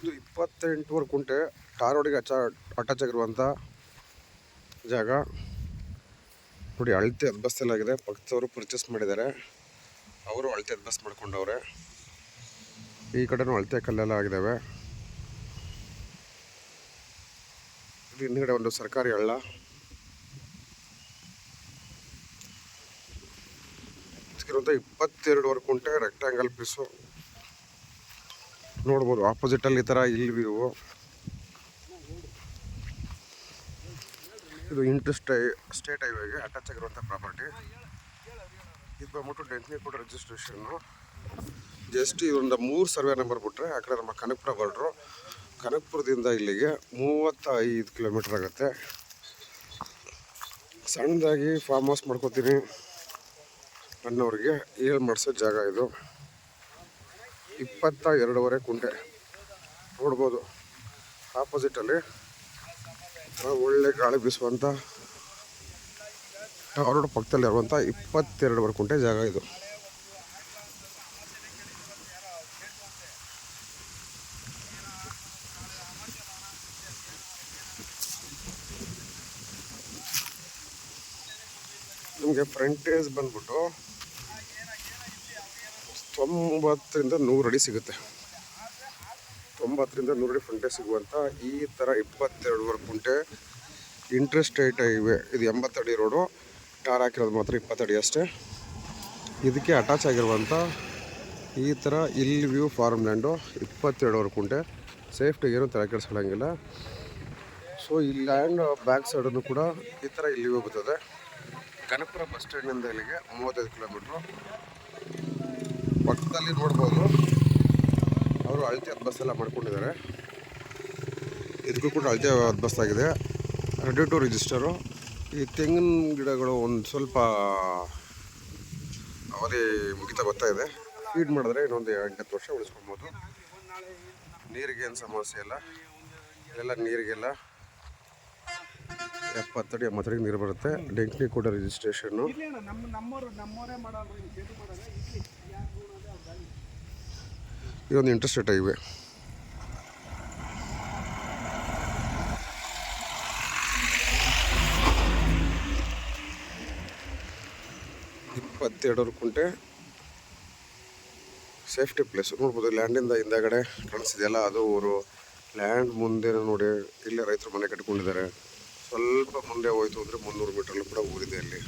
ಇದು 28 ಕುಂಟೆ ಟಾರ್ ರೋಡಿಗೆ ಅಟ್ಯಾಚ್ ಆಗಿರುವಂಥ ಜಾಗ ನೋಡಿ. ಅಳತೆ ಅದ್ಬಸ್ತಲಾಗಿದೆ. ಪಕ್ಕದವರು ಪರ್ಚೇಸ್ ಮಾಡಿದ್ದಾರೆ, ಅವರು ಅಳತೆ ಅದ್ಬಸ್ ಮಾಡ್ಕೊಂಡವ್ರೆ. ಈ ಕಡೆನೂ ಅಳತೆ ಕಲ್ಲೆಲ್ಲ ಆಗಿದ್ದಾವೆ. ಇದು ಹಿಂದ್ಗಡೆ ಒಂದು ಸರ್ಕಾರಿ ಹಳ್ಳ. ಇದಕ್ಕಿರುವಂಥ 22 ಕುಂಟೆ ರೆಕ್ಟ್ಯಾಂಗಲ್ ಪೀಸು ನೋಡ್ಬೋದು. ಆಪೋಸಿಟಲ್ಲಿ ಈ ಥರ ಇಲ್ಲಿ ವ್ಯೂ. ಇದು ಸ್ಟೇಟ್ ಹೈವೇಗೆ ಅಟ್ಯಾಚ್ ಆಗಿರುವಂಥ ಪ್ರಾಪರ್ಟಿ. ಇದು ಬಂದ್ಬಿಟ್ಟು ಡೆಂಕ್ನಿಕೋಟ ರಿಜಿಸ್ಟ್ರೇಷನ್ನು. ಜಸ್ಟ್ ಇದೊಂದು 3 ಸರ್ವೆ ನಂಬರ್ ಬಿಟ್ಟರೆ ಆ ಕಡೆ ನಮ್ಮ ಕನಕಪುರ ಬಾರ್ಡ್ರು. ಕನಕಪುರದಿಂದ ಇಲ್ಲಿಗೆ 35 ಕಿಲೋಮೀಟ್ರ್ ಆಗುತ್ತೆ. ಸಣ್ಣದಾಗಿ ಫಾರ್ಮ್ ಹೌಸ್ ಮಾಡ್ಕೋತೀನಿ ಅನ್ನೋರಿಗೆ ಮಾಡಿಸೋ ಜಾಗ ಇದು. 22 ಕುಂಟೆ ನೋಡ್ಬೋದು. ಆಪೋಸಿಟಲ್ಲಿ ಒಳ್ಳೆ ಗಾಳಿ ಬೀಸುವಂಥ ರೋಡ್ ಪಕ್ಕದಲ್ಲಿ ಇರುವಂಥ 22 ಕುಂಟೆ ಜಾಗ ಇದು. ನಿಮಗೆ ಫ್ರಂಟೇಜ್ ಬಂದ್ಬಿಟ್ಟು 90ರಿಂದ 100 ಅಡಿ ಸಿಗುತ್ತೆ. 90ರಿಂದ 100 ಅಡಿ ಫ್ರಂಟೇಜ್ ಸಿಗುವಂಥ ಈ ಥರ 22 ಕುಂಟೆ ಇಂಟರ್ಸ್ಟೇಟ್ ಹೈವೇ. ಇದು 80 ಅಡಿ ರೋಡು, ಟಾರ್ ಹಾಕಿರೋದು ಮಾತ್ರ 20 ಅಡಿ ಅಷ್ಟೇ. ಇದಕ್ಕೆ ಅಟ್ಯಾಚ್ ಆಗಿರುವಂಥ ಈ ಥರ ಇಲ್ಲಿ ವ್ಯೂ ಫಾರ್ಮ್ ಲ್ಯಾಂಡು 22 ಕುಂಟೆ. ಸೇಫ್ಟಿಗೆ ಏನು ತಲೆ ಕೆಡಿಸ್ಕೊಳ್ಳೋಂಗಿಲ್ಲ. ಸೊ ಈ ಲ್ಯಾಂಡ್ ಬ್ಯಾಕ್ ಸೈಡನ್ನು ಕೂಡ ಈ ಥರ ಇಲ್ಲಿ ಹೋಗುತ್ತದೆ. ಕನಕಪುರ ಬಸ್ ಸ್ಟ್ಯಾಂಡಿಂದ ಇಲ್ಲಿಗೆ 35 ಕಿಲೋಮೀಟ್ರು. ಪಕ್ಕದಲ್ಲಿ ನೋಡ್ಬೋದು ಅವರು ಅಳತೆ ಅದ್ಬಸ್ ಎಲ್ಲ ಮಾಡ್ಕೊಂಡಿದ್ದಾರೆ. ಇದಕ್ಕೂ ಕೂಡ ಅಳತೆ ಅದ್ಬಸ್ ಆಗಿದೆ. Ready to register. ಈ ತೆಂಗಿನ ಗಿಡಗಳು ಒಂದು ಸ್ವಲ್ಪ ಅವಧಿ ಮುಗಿತಾ ಬರ್ತಾ ಇದೆ. ಫೀಡ್ ಮಾಡಿದ್ರೆ ಇನ್ನೊಂದು 8-10 ವರ್ಷ ಉಳಿಸ್ಕೊಬೋದು. ನೀರಿಗೆ ಏನು ಸಮಸ್ಯೆ ಇಲ್ಲ. ಇಲ್ಲೆಲ್ಲ ನೀರಿಗೆಲ್ಲ 70 ಅಡಿ 80 ಅಡಿಗೆ ನೀರು ಬರುತ್ತೆ. ಡೆಂಕ್ನಿಕೋಟ ರಿಜಿಸ್ಟ್ರೇಷನ್ನು. ಇದೊಂದು ಇಂಟರ್ಸ್ಟೇಟ್ ಹೈವೇ. $22 ಕುಂಟೆ ಸೇಫ್ಟಿ ಪ್ಲೇಸ್ ನೋಡ್ಬೋದು. ಲ್ಯಾಂಡಿಂದ ಹಿಂದಗಡೆ ಕಾಣಿಸಿದೆಯಲ್ಲ ಅದು ಊರು. ಲ್ಯಾಂಡ್ ಮುಂದೆ ನೋಡಿ ಇಲ್ಲೇ ರೈತರು ಮನೆ ಕಟ್ಕೊಂಡಿದ್ದಾರೆ. ಸ್ವಲ್ಪ ಮುಂದೆ ಹೋಯ್ತು ಅಂದರೆ 300 ಮೀಟ್ರಲ್ಲೂ ಕೂಡ ಊರಿದೆ ಅಲ್ಲಿ.